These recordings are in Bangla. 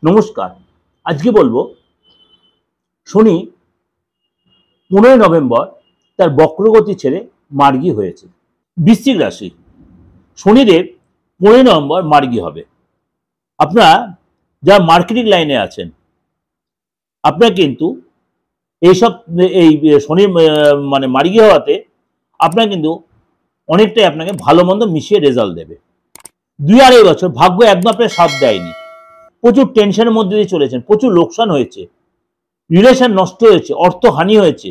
নমস্কার। আজকে বলবো শনি 15 নভেম্বর তার বক্রগতি ছেড়ে মার্গী হয়েছে। বৃশ্চিক রাশি, শনিদেব 15 নভেম্বর মার্গী হবে। আপনারা যারা মার্কেটিং লাইনে আছেন, আপনারা কিন্তু এইসব এই শনি মানে মার্গী হওয়াতে আপনারা কিন্তু অনেকটাই আপনাকে ভালো মন্দ মিশিয়ে রেজাল্ট দেবে। 2-2.5 বছর ভাগ্য একদম আপনার সাথ দেয়নি। প্রচুর টেনশনের মধ্যে দিয়ে চলেছেন, প্রচুর লোকসান হয়েছে, রিলেশন নষ্ট হয়েছে, অর্থহানি হয়েছে,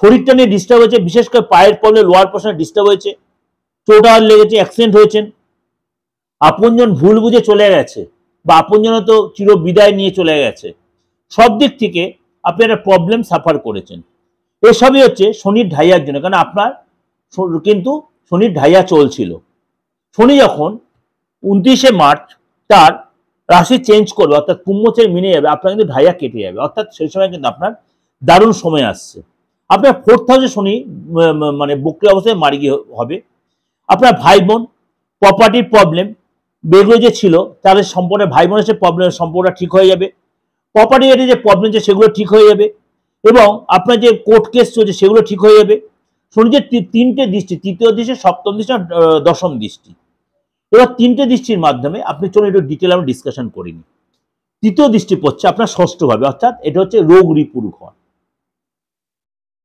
শরীরটা নিয়ে ডিস্টার্ব হয়েছে, বিশেষ করে পায়ের প্রবলেম, লোয়ার পোর্শনে ডিস্টার্ব হয়েছে, চোট লেগেছে, অ্যাক্সিডেন্ট হয়েছেন, আপনজন ভুল বুঝে চলে গেছে বা আপনজন তো চির বিদায় নিয়ে চলে গেছে। সব দিক থেকে আপনি একটা প্রবলেম সাফার করেছেন। এসবই হচ্ছে শনির ঢাইয়ার জন্য, কারণ আপনার কিন্তু শনির ঢাইয়া চলছিল। শনি যখন 29শে মার্চ তার রাশি চেঞ্জ করবে, অর্থাৎ কুম্ভ ছেড়ে মিনে যাবে, আপনার কিন্তু ঢাইয়া কেটে যাবে, অর্থাৎ সেই সময় কিন্তু আপনার দারুণ সময় আসছে। আপনার 4th হাউসে শনি মানে বক্রী অবস্থায় মার্গী হবে। আপনার ভাই বোন প্রপার্টির প্রবলেম বেগুলো যে ছিল তাদের সম্পর্কে ভাই বোনের সে প্রবলেম সম্পর্কটা ঠিক হয়ে যাবে। প্রপার্টি যে প্রবলেম আছে সেগুলো ঠিক হয়ে যাবে, এবং আপনার যে কোর্ট কেস চলছে সেগুলো ঠিক হয়ে যাবে। শনি যে 3টে দৃষ্টি, 3য় দৃষ্টি, 7ম দৃষ্টি, 10ম দৃষ্টি, এবার 3টে দৃষ্টির মাধ্যমে আপনি চলুন একটু ডিটেল আমরা ডিসকাশন করিনি। 3য় দৃষ্টি পড়ছে আপনার ষষ্ঠভাবে, অর্থাৎ এটা হচ্ছে রোগ রিপুর ঘর।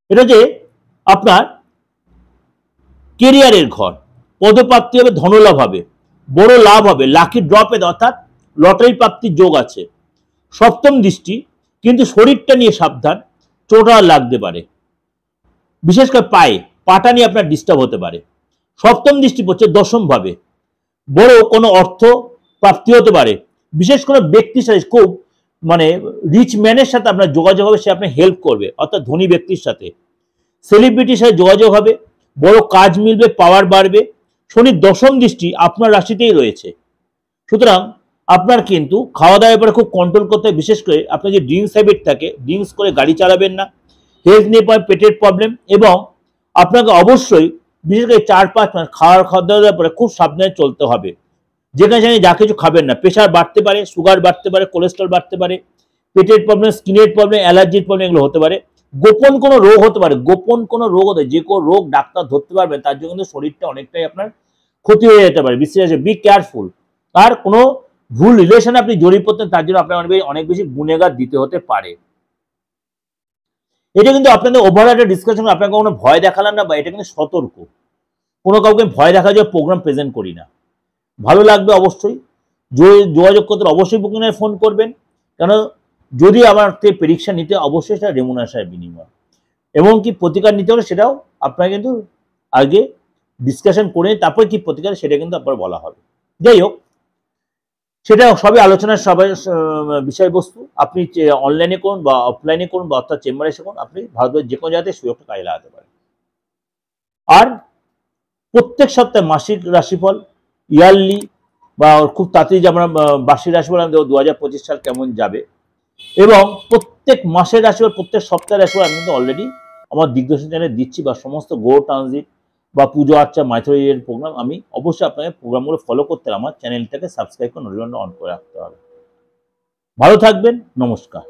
এটা যে আপনার কেরিয়ারের ঘর, পদপ্রাপ্তি হবে, ধনলাভ হবে, বড় লাভ হবে, লাকি ড্রপে অর্থাৎ লটারি প্রাপ্তির যোগ আছে। 7ম দৃষ্টি, কিন্তু শরীরটা নিয়ে সাবধান, চোট লাগতে পারে, বিশেষ করে পাটা নিয়ে আপনার ডিস্টার্ব হতে পারে। 7ম দৃষ্টি পড়ছে 10ম ভাবে, বড় কোনো অর্থ প্রাপ্তি হতে পারে, বিশেষ করে ব্যক্তির সাথে খুব মানে রিচ ম্যানের সাথে আপনার যোগাযোগ হবে, সে আপনার হেল্প করবে, অর্থাৎ ধনী ব্যক্তির সাথে, সেলিব্রিটির সাথে যোগাযোগ হবে, বড় কাজ মিলবে, পাওয়ার বাড়বে। শনির 10ম দৃষ্টি আপনার রাশিতেই রয়েছে, সুতরাং আপনার কিন্তু খাওয়া দাওয়ার ব্যাপারে খুব কন্ট্রোল করতে হবে, বিশেষ করে আপনার যে ড্রিঙ্কস হ্যাবিট থাকে, ড্রিঙ্কস করে গাড়ি চালাবেন না, হেলথ নিয়ে পেটের প্রবলেম, এবং আপনাকে অবশ্যই বিশেষ করে 4-5 মাস খাওয়া দাওয়ার ব্যাপারে খুব সাবধানে চলতে হবে। যেখানে যা কিছু খাবেন না, প্রেশার বাড়তে পারে, সুগার বাড়তে পারে, কোলেস্ট্রল বাড়তে পারে, পেটের প্রবলেম, স্কিনের প্রবলেম, অ্যালার্জির প্রবলেম এগুলো হতে পারে। গোপন কোনো রোগ হতে পারে, গোপন কোনো রোগ হতে, যে কোনো রোগ ডাক্তার ধরতে পারবেন, তার জন্য কিন্তু শরীরটা অনেকটাই আপনার ক্ষতি হয়ে যেতে পারে। বিশেষ বি কেয়ারফুল। আর কোনো ভুল রিলেশনে আপনি জড়িয়ে পড়তেন, তার জন্য আপনার অনেক বেশি গুণেগার দিতে হতে পারে। এটা কিন্তু আপনাদের ওভারঅল একটা ডিসকাশন, আপনাকে কোনো ভয় দেখালাম না, বা এটা কিন্তু সতর্ক। কোনো কাউকে ভয় দেখা যায় প্রোগ্রাম প্রেজেন্ট করি না। ভালো লাগবে অবশ্যই, যোগাযোগ করতে অবশ্যই বুকিংয়ে ফোন করবেন, কেন যদি আমার থেকে প্রেডিকশন নিতে অবশ্যই সেটা রেমুনারেশনের বিনিময়, এমনকি প্রতিকার নিতে হলে সেটাও আপনাকে কিন্তু আগে ডিসকাশন করে তারপরে কি প্রতিকার সেটা কিন্তু আপনার বলা হবে। যাই হোক, সেটা সবই আলোচনার সবাই বিষয়বস্তু। আপনি অনলাইনে করুন বা অফলাইনে করুন, বা অর্থাৎ চেম্বারে এসে করুন, আপনি ভারতবর্ষের যে কোনো জায়গাতে সুযোগটা কাজে লাগাতে পারেন। আর প্রত্যেক সপ্তাহে মাসিক রাশিফল, ইয়ারলি বা খুব তাড়াতাড়ি যে আমরা বার্ষিক রাশিফল 2025 সাল কেমন যাবে, এবং প্রত্যেক মাসের রাশিফল, প্রত্যেক সপ্তাহের রাশিফল আমি কিন্তু অলরেডি আমার দিগদর্শন চ্যানেলে দিচ্ছি, বা সমস্ত গ্রহ ট্রানজিট বা পুজো আর্চা মাইথোলজির প্রোগ্রাম, আমি অবশ্যই আপনাকে প্রোগ্রামগুলো ফলো করতে আমার চ্যানেলটাকে সাবস্ক্রাইব করে নোটিফিকেশন অন করে রাখতে হবে। ভালো থাকবেন, নমস্কার।